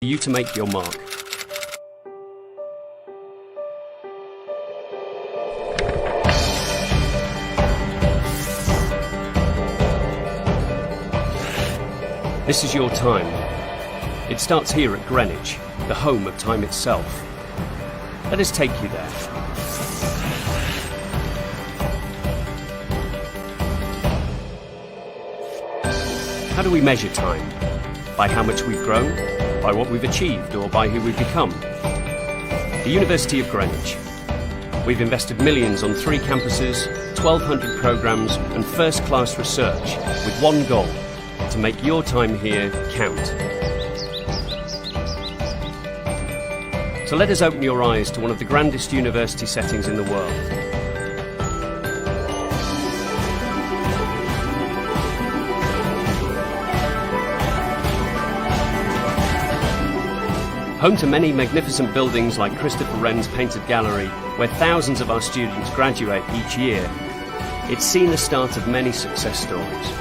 you to make your mark. This is your time. It starts here at Greenwich, the home of time itself. Let us take you there. How do we measure time? By how much we've grown? By what we've achieved, or by who we've become? The University of Greenwich. We've invested millions on 3 campuses, 1,200 programmes and first-class research with one goal: to make your time here count. So let us open your eyes to one of the grandest university settings in the world. Home to many magnificent buildings like Christopher Wren's Painted Gallery, where thousands of our students graduate each year, it's seen the start of many success stories.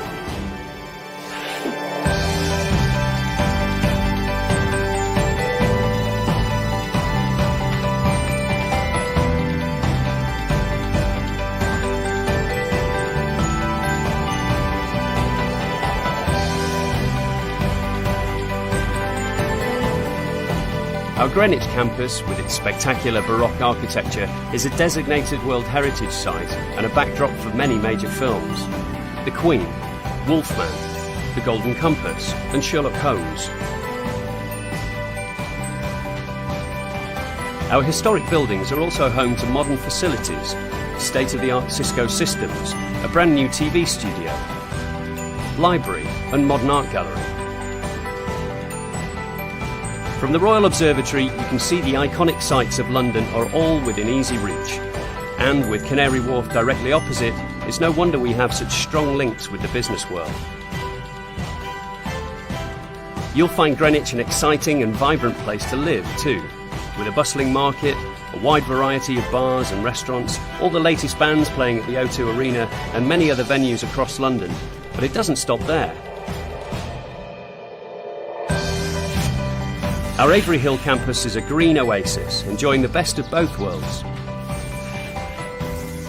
Our Greenwich campus, with its spectacular Baroque architecture, is a designated World Heritage Site and a backdrop for many major films: The Queen, Wolfman, The Golden Compass and Sherlock Holmes. Our historic buildings are also home to modern facilities, state-of-the-art Cisco systems, a brand new TV studio, library and modern art gallery. From the Royal Observatory, you can see the iconic sights of London are all within easy reach. And with Canary Wharf directly opposite, it's no wonder we have such strong links with the business world. You'll find Greenwich an exciting and vibrant place to live too, with a bustling market, a wide variety of bars and restaurants, all the latest bands playing at the O2 Arena and many other venues across London. But it doesn't stop there. Our Avery Hill campus is a green oasis, enjoying the best of both worlds.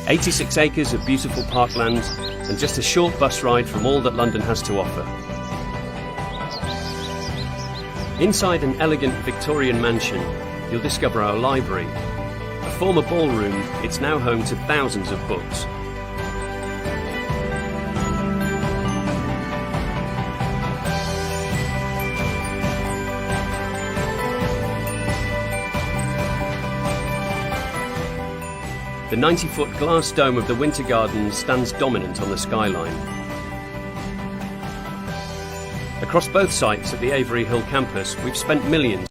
86 acres of beautiful parkland and just a short bus ride from all that London has to offer. Inside an elegant Victorian mansion, you'll discover our library. A former ballroom, it's now home to thousands of books. The 90-foot glass dome of the Winter Garden stands dominant on the skyline. Across both sites at the Avery Hill campus, we've spent millions.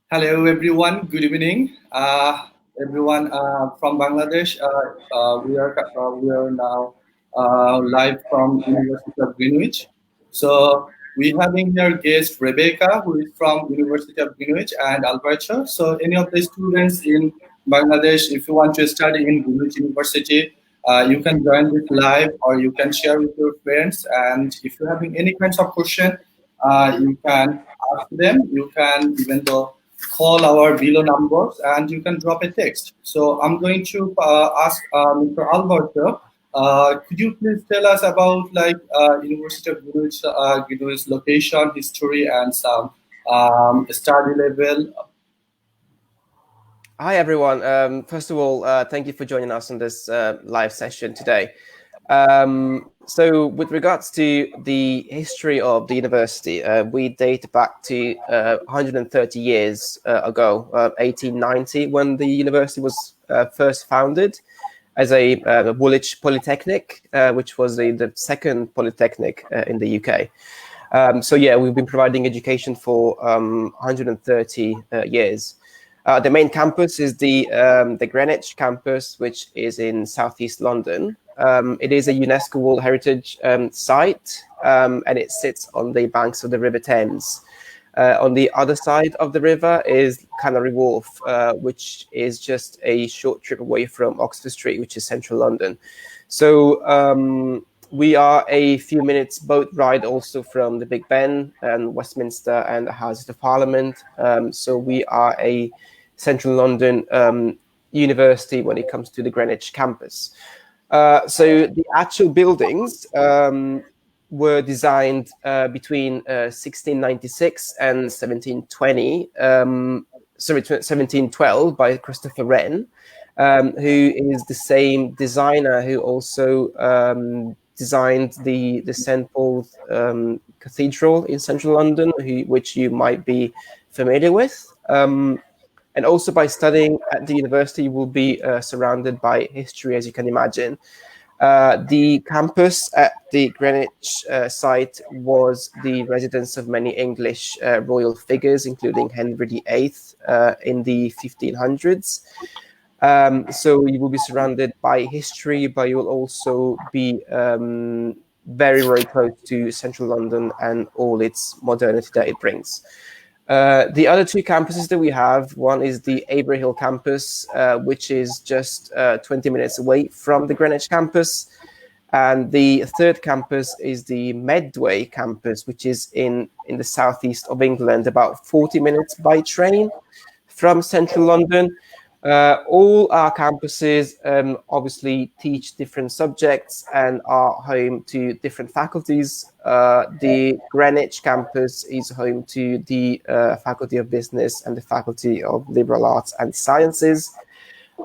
Hello, everyone. Good evening. Everyone from Bangladesh. We are now live from University of Greenwich. So we having here guest Rebecca, who is from University of Greenwich, and Alberto. So any of the students in Bangladesh, if you want to study in Greenwich University, you can join this live, or you can share with your friends. And if you're having any kinds of question, you can ask them. You can even though call our below numbers, and you can drop a text. So I'm going to ask Mr. Alberto, could you please tell us about University of Greenwich, Greenwich location, history, and some study level? Hi everyone. First of all, thank you for joining us on this live session today. So with regards to the history of the university, we date back to 130 years ago, 1890, when the university was first founded as a Woolwich Polytechnic, which was the second polytechnic in the UK. So yeah, we've been providing education for 130 years. The main campus is the Greenwich campus, which is in southeast London. It is a UNESCO World Heritage Site, and it sits on the banks of the River Thames. On the other side of the river is Canary Wharf, which is just a short trip away from Oxford Street, which is central London. So we are a few minutes boat ride also from the Big Ben and Westminster and the Houses of Parliament. So we are a central London university when it comes to the Greenwich campus. So the actual buildings were designed between 1696 and 1712 by Christopher Wren, who is the same designer who also designed the St. Paul's Cathedral in central London, which you might be familiar with. And also by studying at the university, you will be surrounded by history, as you can imagine. The campus at the Greenwich site was the residence of many English royal figures, including Henry VIII in the 1500s. So you will be surrounded by history, but you will also be very, very close to central London and all its modernity that it brings. The other two campuses that we have, one is the Avery Hill campus, which is just 20 minutes away from the Greenwich campus. And the third campus is the Medway campus, which is in the southeast of England, about 40 minutes by train from central London. All our campuses obviously teach different subjects and are home to different faculties. The Greenwich campus is home to the Faculty of Business and the Faculty of Liberal Arts and Sciences.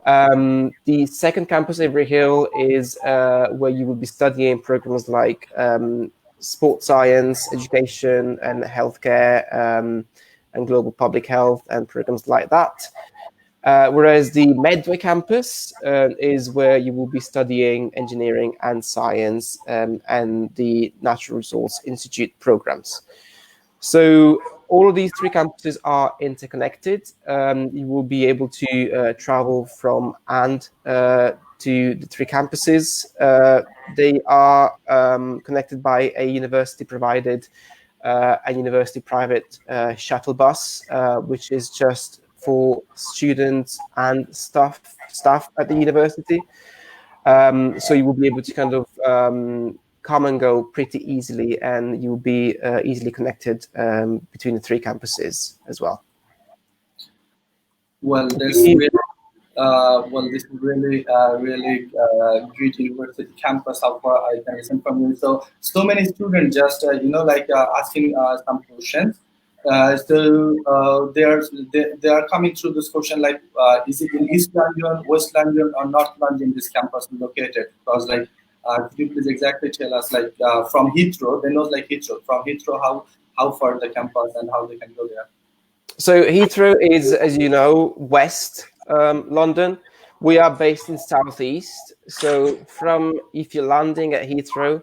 The second campus, Avery Hill, is where you will be studying programs like sports science, education, and healthcare, and global public health, and programs like that. Whereas the Medway campus is where you will be studying engineering and science and the Natural Resource Institute programs. So all of these three campuses are interconnected. You will be able to travel from and to the three campuses. They are connected by a university-provided and university-private shuttle bus, which is just for students and staff at the university. So you will be able to kind of come and go pretty easily, and you'll be easily connected between the three campuses as well. Well, this is really good university campus. How far I can listen from you. So many students just asking some questions. They are coming through this question like, is it in East London, West London, or North London this campus is located? Because could you please exactly tell us from Heathrow, they know Heathrow, from Heathrow how far the campus and how they can go there? So Heathrow is, as you know, West London. We are based in Southeast. So if you're landing at Heathrow,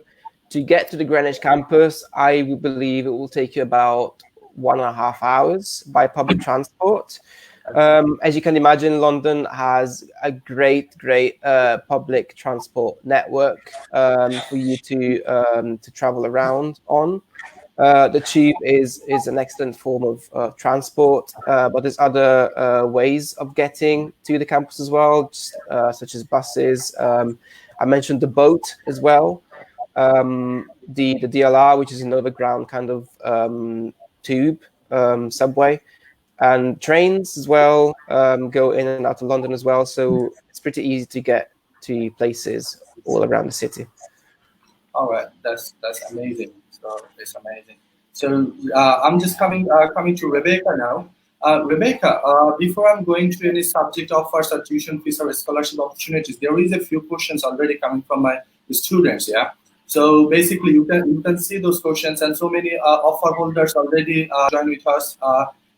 to get to the Greenwich campus, I would believe it will take you about 1.5 hours by public transport. As you can imagine, London has a great public transport network for you to travel around on. The tube is an excellent form of transport, but there's other ways of getting to the campus as well, such as buses. I mentioned the boat as well, the DLR, which is an overground kind of tube subway, and trains as well go in and out of London as well. So it's pretty easy to get to places all around the city. All right, that's amazing. So it's amazing. So I'm just coming to Rebecca now. Rebecca, before I'm going to any subject offers or tuition fees or scholarship opportunities, there is a few questions already coming from my students. Yeah. So basically, you can see those questions, and so many offer holders already join with us.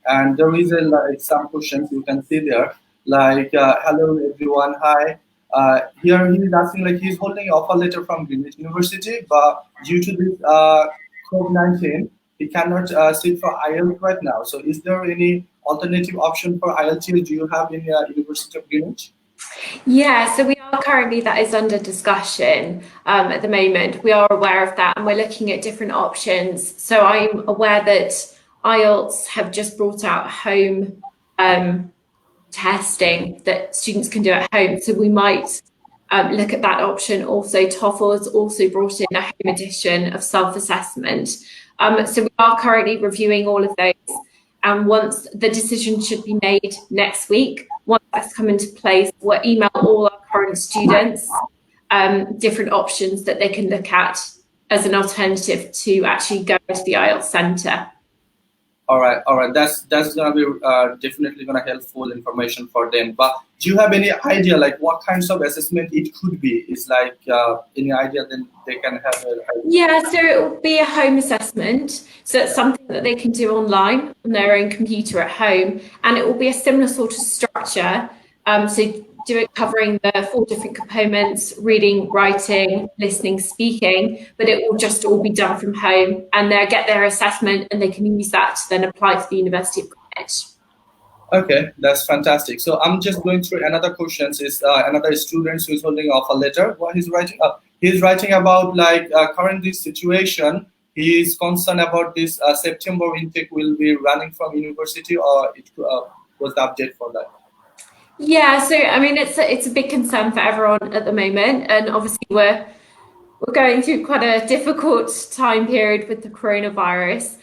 And there is some questions you can see there, hello everyone, hi. Here he is asking he's holding an offer letter from Greenwich University, but due to this COVID-19, he cannot sit for IELTS right now. So is there any alternative option for IELTS do you have in University of Greenwich? Yeah, so we are currently, that is under discussion at the moment. We are aware of that and we're looking at different options. So I'm aware that IELTS have just brought out home testing that students can do at home. So we might look at that option. Also, TOEFL has also brought in a home edition of self-assessment. So we are currently reviewing all of those. And once the decision should be made next week, once that's come into place, we'll email all our current students different options that they can look at as an alternative to actually go to the IELTS centre. All right. That's gonna be definitely gonna helpful information for them. But do you have any idea like what kinds of assessment it could be? Is like any idea then they can have a Yeah, so it will be a home assessment. So it's something that they can do online on their own computer at home, and it will be a similar sort of structure. So do it covering the 4 different components: reading, writing, listening, speaking, but it will just all be done from home, and they'll get their assessment and they can use that to then apply to the University of Greenwich. Okay, that's fantastic. So I'm just going through another questions. Is another student who is holding off a letter. What he's writing up? He's writing about like current situation. He is concerned about this September intake will be running from university, or it was the update for that. Yeah, so I mean it's a big concern for everyone at the moment, and obviously we're going through quite a difficult time period with the coronavirus.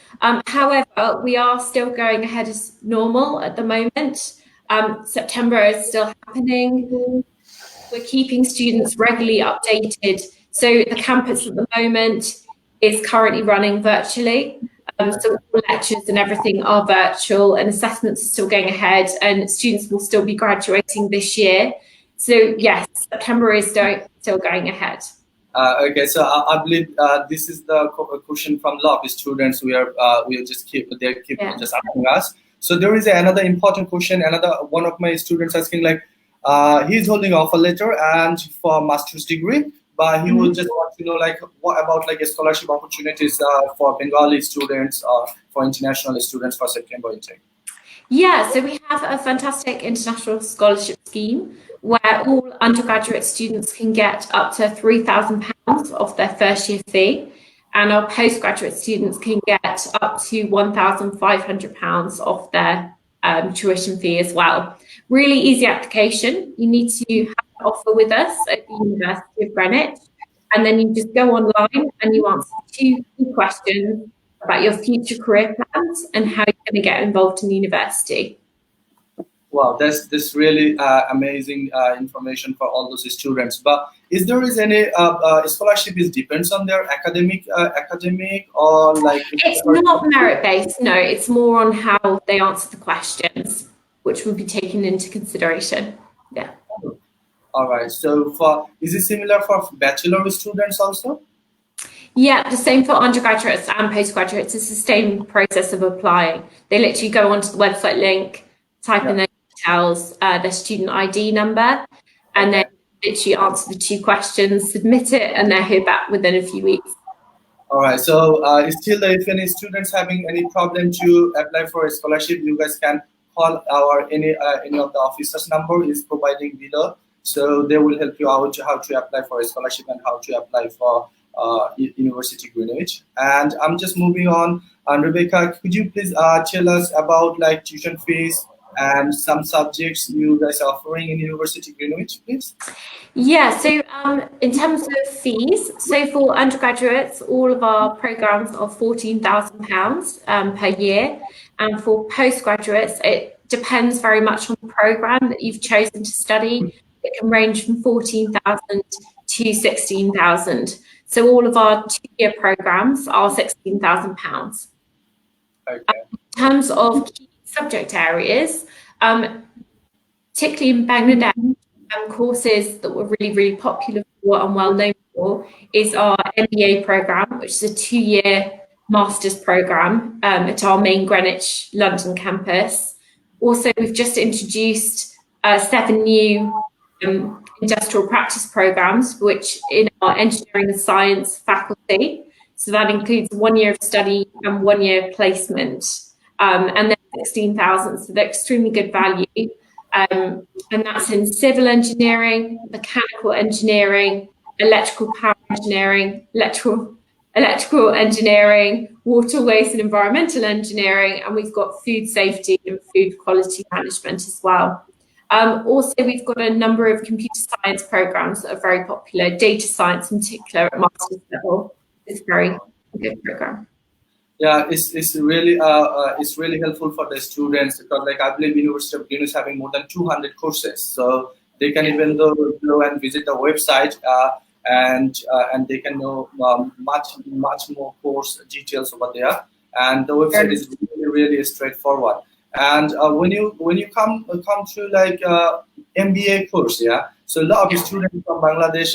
However, we are still going ahead as normal at the moment. September is still happening. We're keeping students regularly updated. So the campus at the moment is currently running virtually. So all lectures and everything are virtual, and assessments are still going ahead, and students will still be graduating this year. So yes, September is still going ahead. Okay, so I believe this is the question from a lot of students. We just keep just asking us. So there is another important question. Another one of my students asking like he's holding off a letter and for master's degree, but he will just want to know like what about like a scholarship opportunities for Bengali students or for international students for September intake. Yeah, so we have a fantastic international scholarship scheme where all undergraduate students can get up to £3,000 off their first year fee, and our postgraduate students can get up to £1,500 off their tuition fee as well. Really easy application. You need to have an offer with us at the University of Greenwich, and then you just go online and you answer 2 key questions about your future career plans and how you're going to get involved in the university. Wow, that's really amazing information for all those students. But is there any scholarship is depends on their academic or like? It's not merit based. No, it's more on how they answer the questions, which will be taken into consideration. Yeah. All right. So is it similar for bachelor students also? Yeah, the same for undergraduates and postgraduates. It's the same process of applying. They literally go onto the website link, type in their details, their student ID number, and then literally answer the 2 questions, submit it, and they'll hear back within a few weeks. All right. So still, if any students having any problem to apply for a scholarship, you guys can call any of the officers' number is providing below. So they will help you out how to apply for a scholarship and how to apply for University Greenwich. And I'm just moving on. Rebecca, could you please tell us about like tuition fees and some subjects you guys are offering in University Greenwich, please? Yeah, so in terms of fees, so for undergraduates, all of our programs are £14,000 per year. And for postgraduates, it depends very much on the program that you've chosen to study. It can range from £14,000 to £16,000. So all of our 2-year programs are £16,000. Okay. In terms of key subject areas, particularly in Bangladesh, courses that were really, really popular for and well known for is our MBA program, which is a 2-year master's program at our main Greenwich London campus. Also, we've just introduced 7 new industrial practice programs, which in our engineering and science faculty. So that includes 1 year of study and 1 year placement. And they're 16,000, so they're extremely good value. And that's in civil engineering, mechanical engineering, electrical power engineering, electrical engineering, water, waste and environmental engineering, and we've got food safety and food quality management as well. Also, we've got a number of computer science programs that are very popular. Data science in particular at master's level is very good program. Yeah, it's really helpful for the students, because like I believe University of Greenwich having more than 200 courses, so they can even go and visit the website and they can know much more course details over there. And the website is really straightforward. And when you come to like MBA course, yeah. So a lot of students from Bangladesh,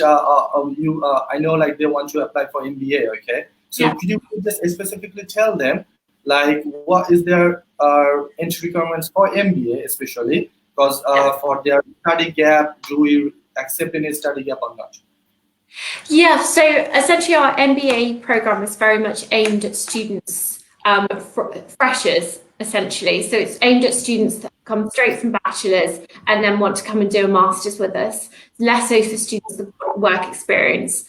I know like they want to apply for MBA, okay. So could you just specifically tell them like what is their entry requirements for MBA, especially because for their study gap, do we accept any study gap or not? Yeah, so essentially our MBA program is very much aimed at students, freshers essentially. So it's aimed at students that come straight from bachelor's and then want to come and do a master's with us. Less so for students that have work experience.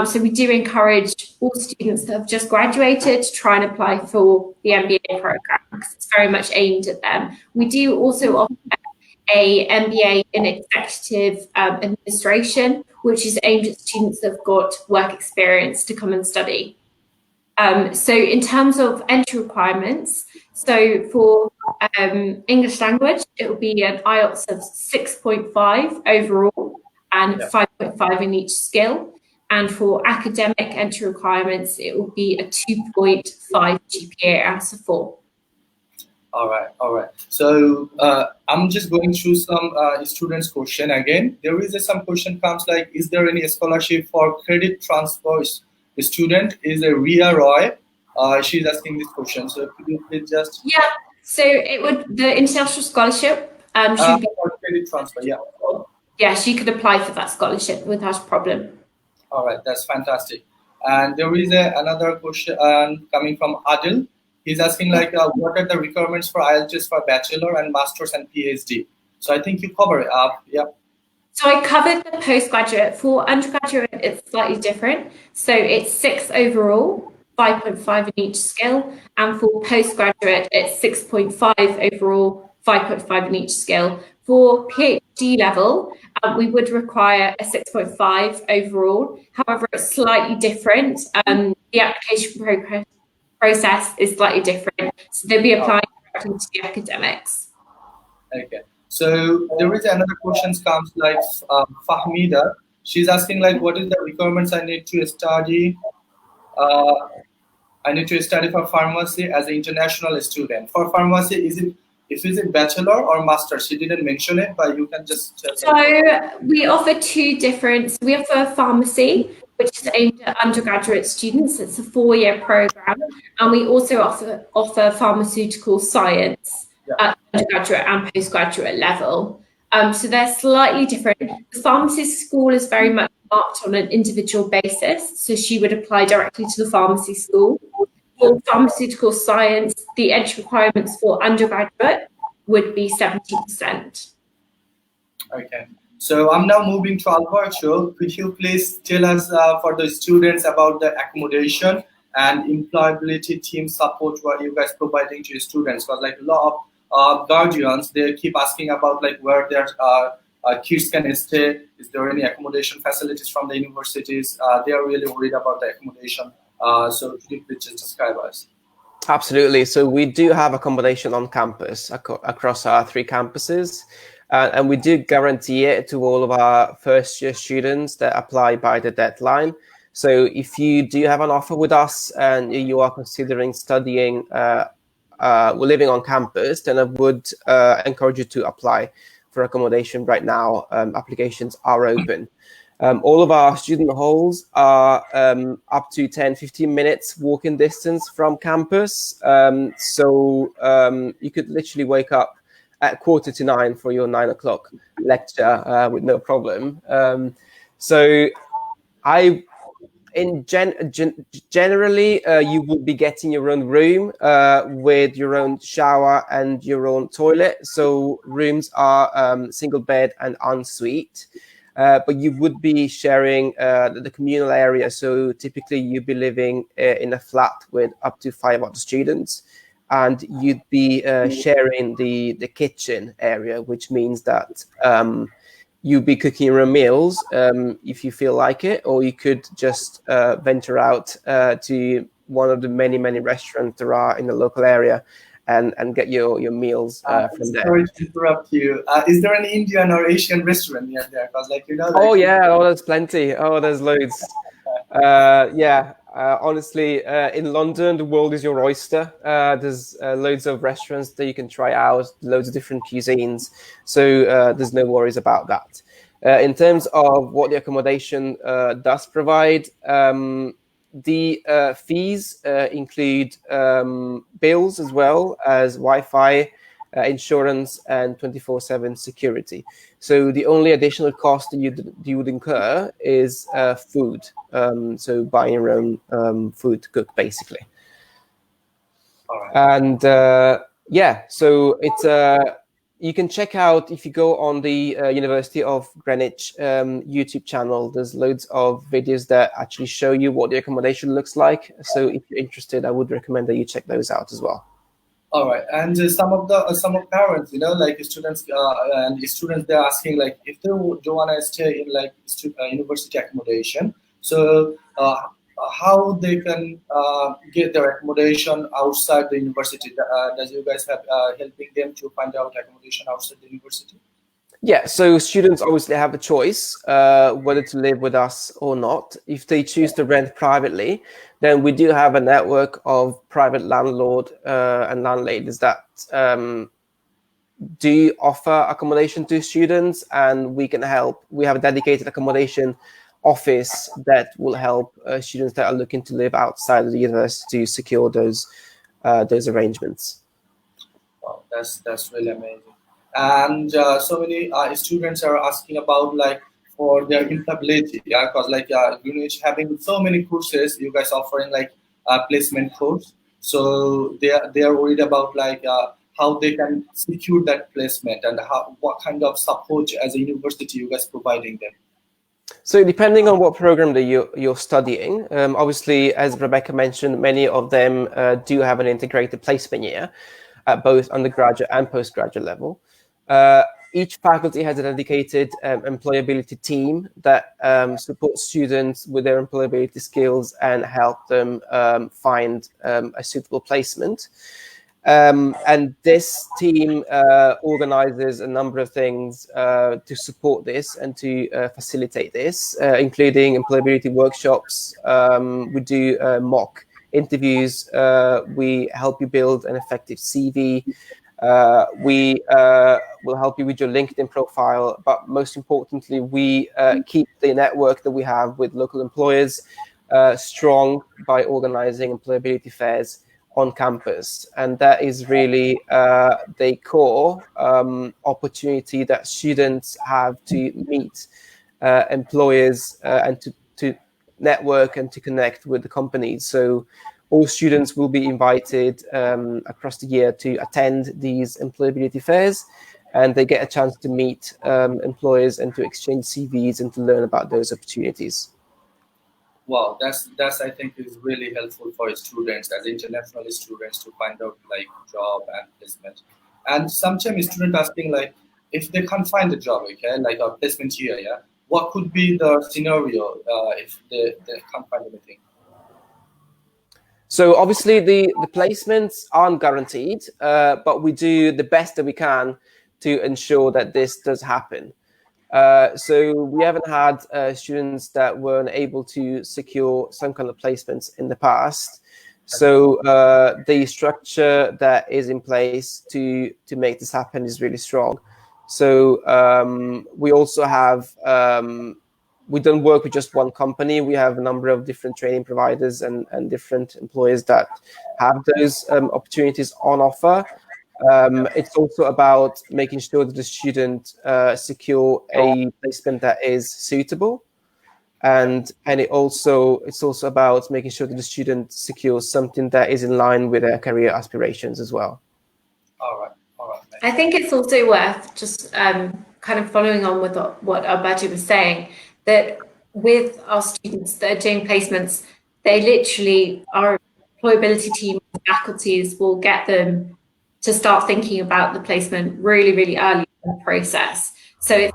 So we do encourage all students that have just graduated to try and apply for the MBA program, because it's very much aimed at them. We do also offer a MBA in executive administration, which is aimed at students that have got work experience to come and study. So in terms of entry requirements, so for English language, it will be an IELTS of 6.5 overall and 5.5 in each skill. And for academic entry requirements, it will be a 2.5 GPA out of 4. All right. So I'm just going through some students' question again. There is some question comes like, is there any scholarship for credit transfers? The student is a Ria Roy. She's asking this question. So could you please just... Yeah, so it would, the international scholarship should be... For credit transfer, yeah. Yeah, she could apply for that scholarship without a problem. All right, that's fantastic. And there is another question coming from Adil. He's asking like, what are the requirements for IELTS for bachelor and master's and PhD? So I think you cover it up. Yeah. So I covered the postgraduate. For undergraduate, it's slightly different. So it's 6 overall, 5.5 in each skill. And for postgraduate, it's 6.5 overall, 5.5 in each skill. For PhD level, we would require a 6.5 overall. However, it's slightly different. The application process is slightly different. So they'll be applying directly to the academics. Okay. So there is another question comes like Fahmida. She's asking like, what is the requirements I need to study? I need to study for pharmacy as an international student. For pharmacy, is it bachelor or master? She didn't mention it, but you can just tell. So we offer two different. We offer pharmacy, which is aimed at undergraduate students. It's a 4-year program, and we also offer pharmaceutical science at undergraduate and postgraduate level. So they're slightly different. The pharmacy school is very much marked on an individual basis, so she would apply directly to the pharmacy school. For pharmaceutical science, the entry requirements for undergraduate would be 70%. Okay. So I'm now moving to Alberto. Could you please tell us for the students about the accommodation and employability team support what you guys providing to your students? Because like a lot of guardians, they keep asking about like where their kids can stay. Is there any accommodation facilities from the universities? They are really worried about the accommodation. So could you please just describe us? Absolutely. So we do have accommodation on campus across our 3 campuses. And we do guarantee it to all of our first-year students that apply by the deadline. So if you do have an offer with us and you are considering studying, living on campus, then I would encourage you to apply for accommodation right now. Applications are open. All of our student halls are up to 10-15 minutes walking distance from campus. So you could literally wake up at 8:45 for your 9 o'clock lecture with no problem. So generally, you would be getting your own room with your own shower and your own toilet. So rooms are single bed and ensuite. but you would be sharing the communal area. So typically you'd be living in a flat with up to 5 other students, and you'd be sharing the kitchen area, which means that you'd be cooking your own meals if you feel like it, or you could just venture out to one of the many restaurants there are in the local area and get your meals from there. Sorry to interrupt you. Is there any Indian or Asian restaurant near there? Because, like, you know, like, Oh yeah, there's plenty. Oh, there's loads. Honestly, in London, the world is your oyster. There's loads of restaurants that you can try out, loads of different cuisines. So there's no worries about that. In terms of what the accommodation does provide, the fees include bills as well as Wi-Fi, insurance, and 24/7 security. So the only additional cost that you would incur is food. So buying your own food to cook, basically. all right. And so it's you can check out, if you go on the University of Greenwich YouTube channel, there's loads of videos that actually show you what the accommodation looks like. So if you're interested, I would recommend that you check those out as well. All right, and some of parents, you know, like students they're asking, like, if they do want to stay in like university accommodation, so how they can get their accommodation outside the university? Does you guys have helping them to find out accommodation outside the university? Yeah, so students obviously have a choice whether to live with us or not. If they choose to rent privately, then we do have a network of private landlord and landladies that do offer accommodation to students, and we can help. We have a dedicated accommodation office that will help students that are looking to live outside of the university to secure those arrangements. Wow, that's really amazing. And so many students are asking about, like, for their employability, yeah, because like Greenwich having so many courses, you guys offering like placement course, so they are worried about like how they can secure that placement, and what kind of support as a university you guys providing them. So depending on what program that you're studying, obviously, as Rebecca mentioned, many of them do have an integrated placement year at both undergraduate and postgraduate level. Each faculty has a dedicated employability team that supports students with their employability skills and help them find a suitable placement. And this team organizes a number of things to support this and to facilitate this, including employability workshops. We do mock interviews. We help you build an effective CV. We will help you with your LinkedIn profile, but most importantly, we keep the network that we have with local employers strong by organizing employability fairs on campus. And that is really the core opportunity that students have to meet employers and to network and to connect with the companies. So all students will be invited across the year to attend these employability fairs, and they get a chance to meet employers and to exchange CVs and to learn about those opportunities. Wow, that's I think is really helpful for students, as international students, to find out like job and placement. And sometimes students asking, like, if they can't find a job, okay, like a placement here, yeah, what could be the scenario if they can't find anything? So obviously the placements aren't guaranteed, but we do the best that we can to ensure that this does happen. So we haven't had students that weren't able to secure some kind of placements in the past. So the structure that is in place to make this happen is really strong. So we also have, we don't work with just one company. We have a number of different training providers and different employers that have those opportunities on offer. It's also about making sure that the student secure a placement that is suitable, and it's also about making sure that the student secures something that is in line with their career aspirations as well. All right. I think it's also worth just kind of following on with what Alberto was saying, that with our students that are doing placements, they literally, our employability team, faculties will get them to start thinking about the placement really, really early in the process. So if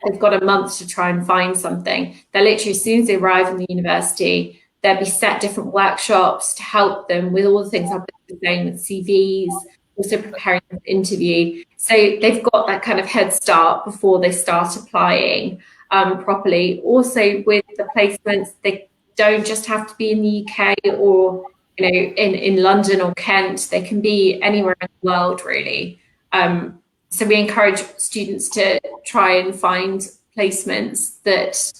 they've got a month to try and find something, they're literally, as soon as they arrive in the university, there'll be set different workshops to help them with all the things I've been saying with CVs, also preparing for the interview. So they've got that kind of head start before they start applying properly. Also with the placements, they don't just have to be in the UK or in London or Kent. They can be anywhere in the world, really. So we encourage students to try and find placements that,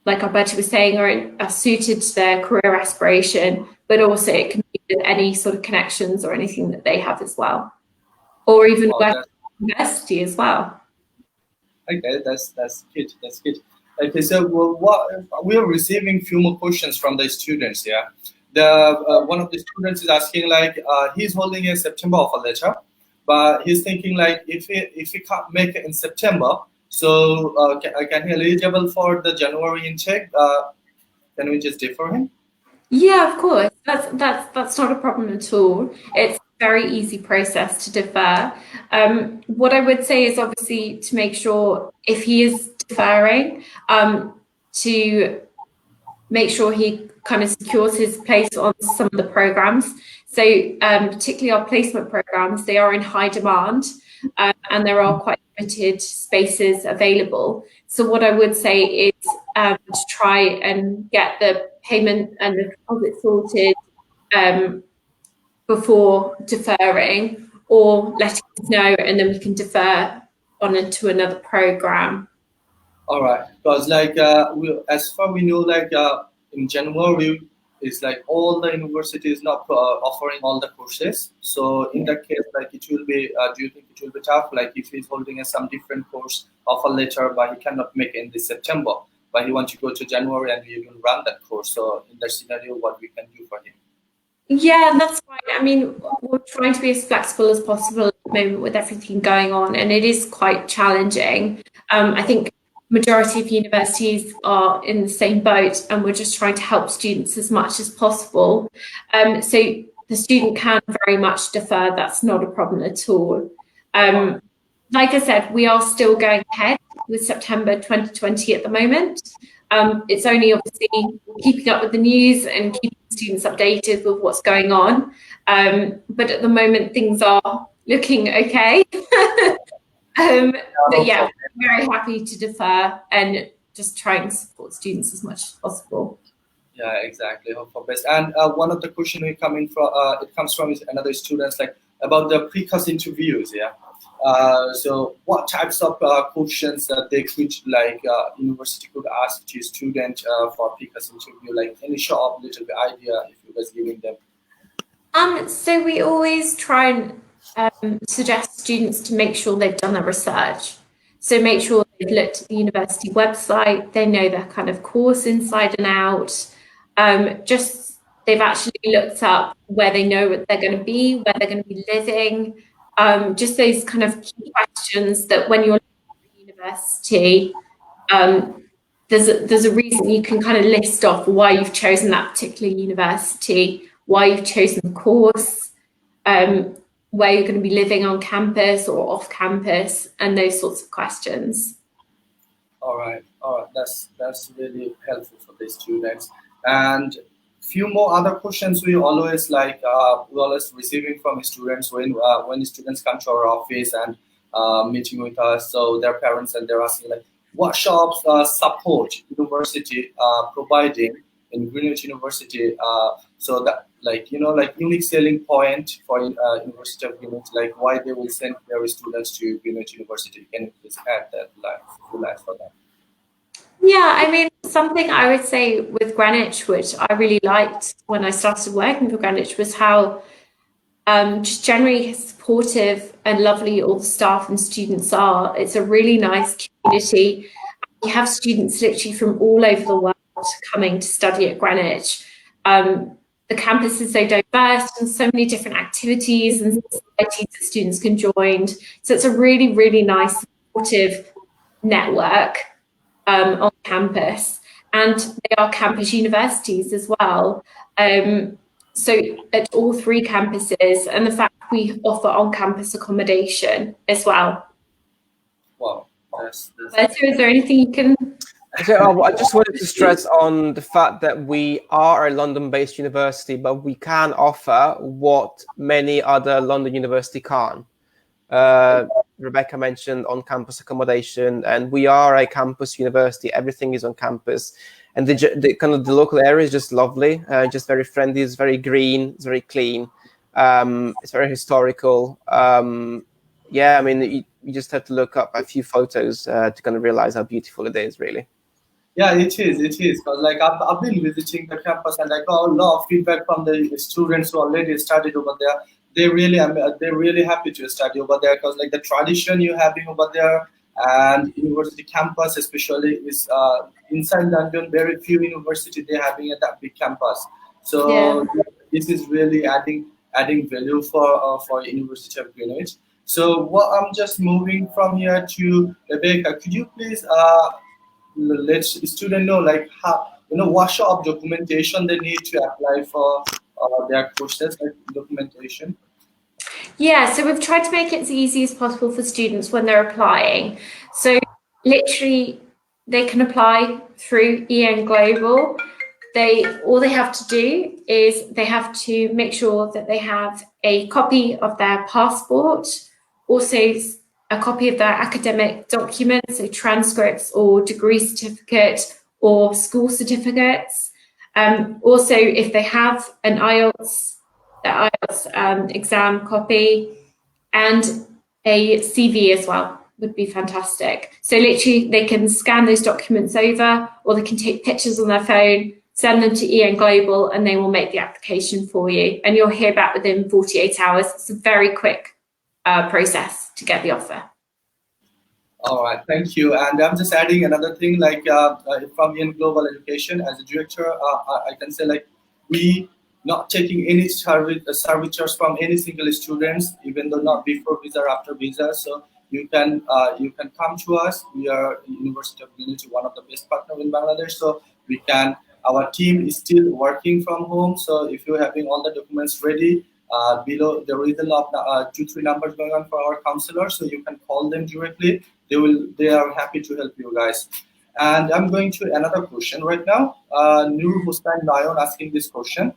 like Alberto was saying, are suited to their career aspiration, but also it can be with any sort of connections or anything that they have as well, or even university as well. Okay, that's good. That's good. Okay, so what we are receiving few more questions from the students. Yeah, the one of the students is asking like he's holding a September offer letter, but he's thinking like if he can't make it in September, so can he eligible for the January intake? Can we just defer him? Yeah, of course. That's not a problem at all. It's a very easy process to defer. What I would say is obviously to make sure if he is deferring, to make sure he kind of secures his place on some of the programs. So particularly our placement programs, they are in high demand, and there are quite limited spaces available. So what I would say is to try and get the payment and the deposit sorted before deferring, or letting us know, and then we can defer on into another program. All right, because like as far we know, like in January, it's like all the universities not offering all the courses. So in that case, like it will be. Do you think it will be tough? Like if he's holding some different course offer later, but he cannot make it in this September, but he wants to go to January and we will run that course. So in that scenario, what we can do for him? Yeah, that's fine. I mean, we're trying to be as flexible as possible at the moment with everything going on, and it is quite challenging. I think majority of universities are in the same boat, and we're just trying to help students as much as possible. So the student can very much defer. That's not a problem at all. Like I said, we are still going ahead with September 2020 at the moment. It's only obviously keeping up with the news and keeping students updated with what's going on. But at the moment, things are looking okay. But yeah, we're very happy to defer and just try and support students as much as possible. Yeah, exactly. Hope for best. And one of the questions we coming from it comes from is another students like about the pre-course interviews. Yeah. So what types of questions that they could like university could ask to student for pre-course interview? Like any short little bit idea if you guys giving them. So we always try and suggest students to make sure they've done their research. So make sure they've looked at the university website, they know their kind of course inside and out. Just they've actually looked up where they know what they're going to be, where they're going to be living. Just those kind of key questions that when you're at university, there's a reason you can kind of list off why you've chosen that particular university, why you've chosen the course, where you're going to be living on campus or off campus, and those sorts of questions. All right. That's really helpful for the students. And few more other questions we always like we always receiving from students when students come to our office and meeting with us. So their parents and they're asking like what shops support university providing in Greenwich University. So that like like unique selling point for University of Greenwich, like why they will send their students to Greenwich University. Can you please add that for that? Yeah, I mean, something I would say with Greenwich, which I really liked when I started working for Greenwich, was how just generally supportive and lovely all the staff and students are. It's a really nice community. You have students literally from all over the world coming to study at Greenwich. The campus is so diverse and so many different activities and societies that students can join. So it's a really, really nice, supportive network on campus, and they are campus universities as well. So at all three campuses, and the fact we offer on-campus accommodation as well. Wow, But is there anything you can? So I just wanted to stress on the fact that we are a London-based university, but we can offer what many other London universities can't. Rebecca mentioned on-campus accommodation, and we are a campus university. Everything is on campus, and the kind of the local area is just lovely, just very friendly. It's very green, it's very clean, it's very historical. Yeah, I mean, you just have to look up a few photos to kind of realize how beautiful it is, really. Yeah, it is. Because like I've been visiting the campus and I got a lot of feedback from the students who already studied over there. They're really happy to study over there because like the tradition you're having over there and university campus especially is inside London. Very few university they're having at that big campus. So this is really adding value for University of Greenwich. So what I'm just moving from here to Rebecca. Could you please let students know like how what sort of documentation they need to apply for their courses, like documentation? Yeah, so we've tried to make it as easy as possible for students when they're applying. So literally they can apply through EN Global. All they have to do is they have to make sure that they have a copy of their passport, also a copy of their academic documents, so transcripts or degree certificate or school certificates. Also, if they have an IELTS exam copy, and a CV as well would be fantastic. So literally they can scan those documents over, or they can take pictures on their phone, send them to EN Global, and they will make the application for you. And you'll hear back within 48 hours. It's a very quick process to get the offer. All right, thank you. And I'm just adding another thing, like from EN Global Education, as a director, I can say like we not taking any services from any single students, even though not before visa or after visa. So you can come to us. We are University of Greenwich, one of the best partners in Bangladesh. So our team is still working from home. So if you're having all the documents ready, below there is a lot 2-3 numbers going on for our counselors, so you can call them directly. They are happy to help you guys. And I'm going to another question right now. Nur Hussain Nayon asking this question.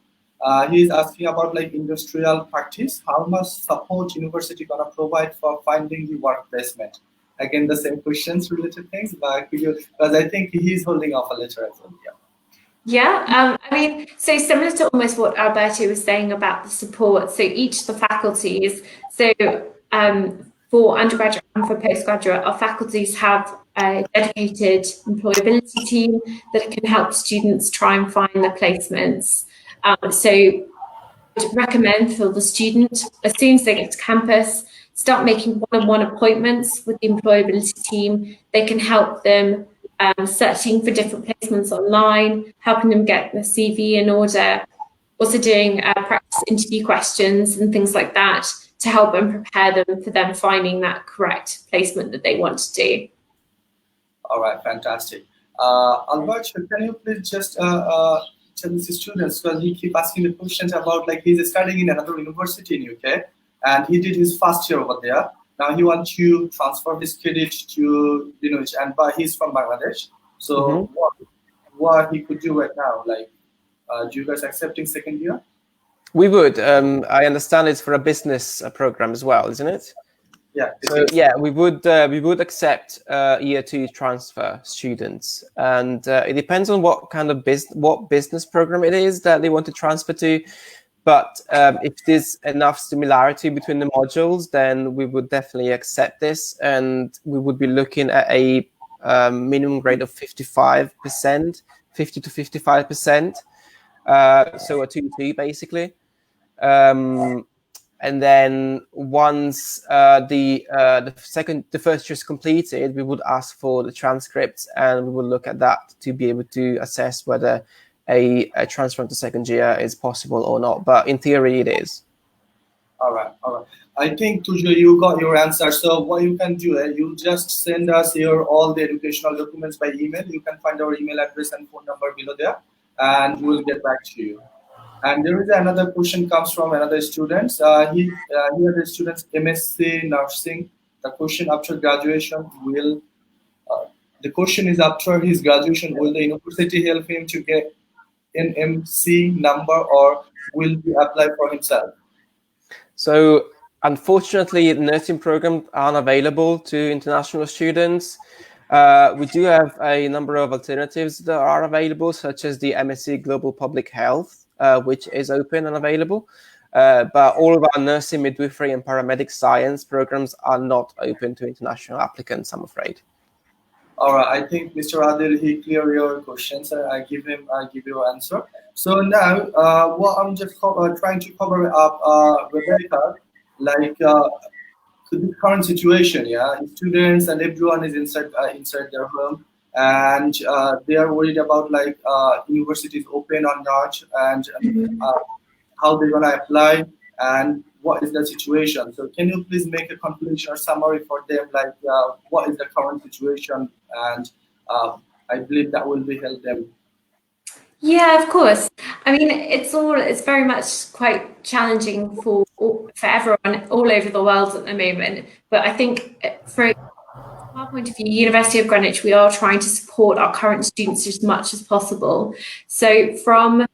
He's asking about like industrial practice. How much support university gonna provide for finding the work placement? Again, the same questions related things, but because I think he's holding off a little as well. Yeah. Yeah, I mean, so similar to almost what Alberto was saying about the support. So each of the faculties, so for undergraduate and for postgraduate, our faculties have a dedicated employability team that can help students try and find their placements. So I would recommend for the student, as soon as they get to campus, start making one-on-one appointments with the employability team. They can help them searching for different placements online, helping them get the CV in order, also doing practice interview questions and things like that to help and prepare them for them finding that correct placement that they want to do. All right, fantastic. Alberto, can you please just tell the students, because he keep asking the questions about like he's studying in another university in UK and he did his first year over there. Now he wants to transfer his credit to Greenwich, but he's from Bangladesh. So what he could do right now? Like, do you guys accepting second year? We would. I understand it's for a business program as well, isn't it? Yeah. So yeah, we would accept year 2 transfer students, and it depends on what kind of business program it is that they want to transfer to. But if there's enough similarity between the modules, then we would definitely accept this, and we would be looking at a minimum grade of 55%, 50 to 55%. So a 2-2 basically. And then once the first year is completed, we would ask for the transcripts, and we will look at that to be able to assess whether a transfer to second year is possible or not. But in theory, it is. All right, all right. I think Tujo, you got your answer. So what you can do, you just send us here all the educational documents by email. You can find our email address and phone number below there, and we'll get back to you. And there is another question comes from another student. Here the students MSc nursing. The question after graduation will. The question is after his graduation, will the university help him to get an MC number, or will he apply for himself? So unfortunately, nursing programs aren't available to international students. We do have a number of alternatives that are available, such as the MSc Global Public Health, which is open and available. But all of our nursing, midwifery, and paramedic science programs are not open to international applicants, I'm afraid. All right, I think Mr. Adil, he clear your questions. I give you answer. So now, what I'm just trying to cover up, Rebecca, like the current situation. Yeah, students and everyone is inside their home, and they are worried about like universities open or not, and how they're gonna apply and what is the situation. So can you please make a conclusion or summary for them, like what is the current situation, and I believe that will be help them. Yeah, of course. I mean, it's very much quite challenging for everyone all over the world at the moment. But I think from our point of view, University of Greenwich, we are trying to support our current students as much as possible. So from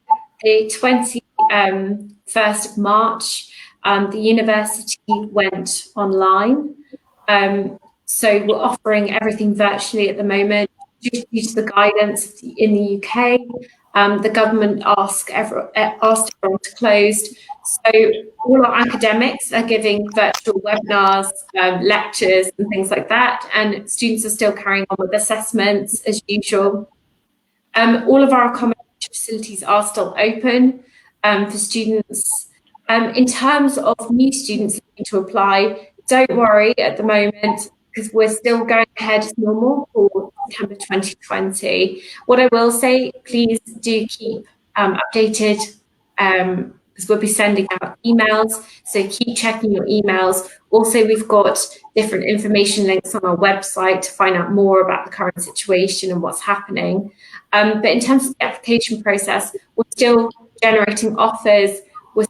the 21st of March, the university went online. So we're offering everything virtually at the moment due to the guidance in the UK. The government asked everyone to close. So all our academics are giving virtual webinars, lectures and things like that. And students are still carrying on with assessments as usual. All of our accommodation facilities are still open for students. In terms of new students looking to apply, don't worry at the moment, because we're still going ahead as normal for September 2020. What I will say, please do keep updated, because we'll be sending out emails, so keep checking your emails. Also, we've got different information links on our website to find out more about the current situation and what's happening. But in terms of the application process, we're still generating offers. We've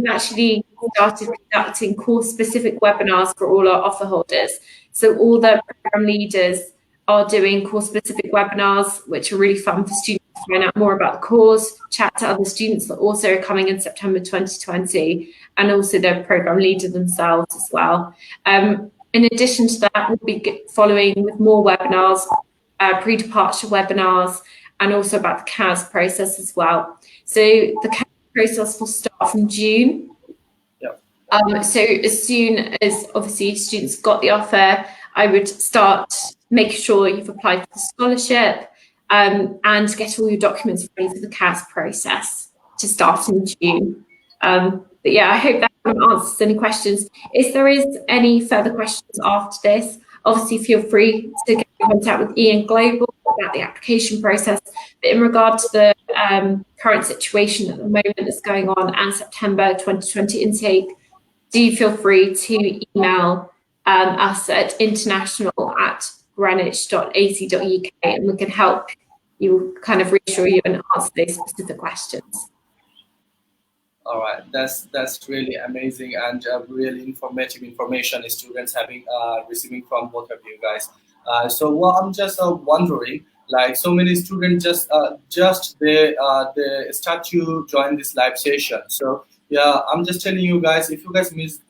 actually started conducting course-specific webinars for all our offer holders. So all the program leaders are doing course-specific webinars, which are really fun for students to find out more about the course, chat to other students that also are coming in September 2020, and also the program leader themselves as well. In addition to that, we'll be following with more webinars, pre-departure webinars, and also about the CAS process as well. So the CAS process will start from June. So as soon as obviously students got the offer, I would start making sure you've applied for the scholarship and get all your documents ready for the CAS process to start in June. But yeah, I hope that answers any questions. If there is any further questions after this, obviously feel free to get in contact with Ian Global about the application process. But in regard to the current situation at the moment that's going on and September 2020 intake, do feel free to email us at international@greenwich.ac.uk, and we can help you, kind of reassure you and answer those specific questions. All right, that's really amazing and really informative information students receiving from both of you guys. So what I'm just wondering, like so many students they start to join this live session. So yeah, I'm just telling you guys, if you guys miss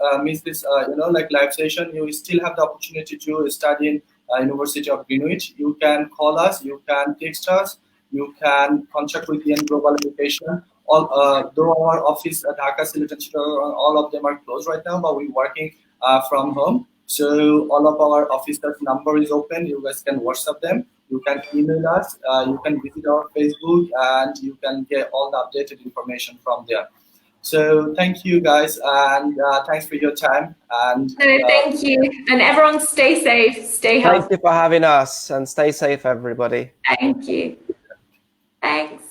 this like live session, you still have the opportunity to study in University of Greenwich. You can call us, you can text us, you can contact with the Global Education. Though our office at Dhaka, all of them are closed right now, but we're working from home. So all of our officers' number is open. You guys can WhatsApp them. You can email us. You can visit our Facebook, and you can get all the updated information from there. So thank you guys, and thanks for your time. And thank you, and everyone stay safe, stay healthy. Thank you for having us, and stay safe, everybody. Thank you. Thanks.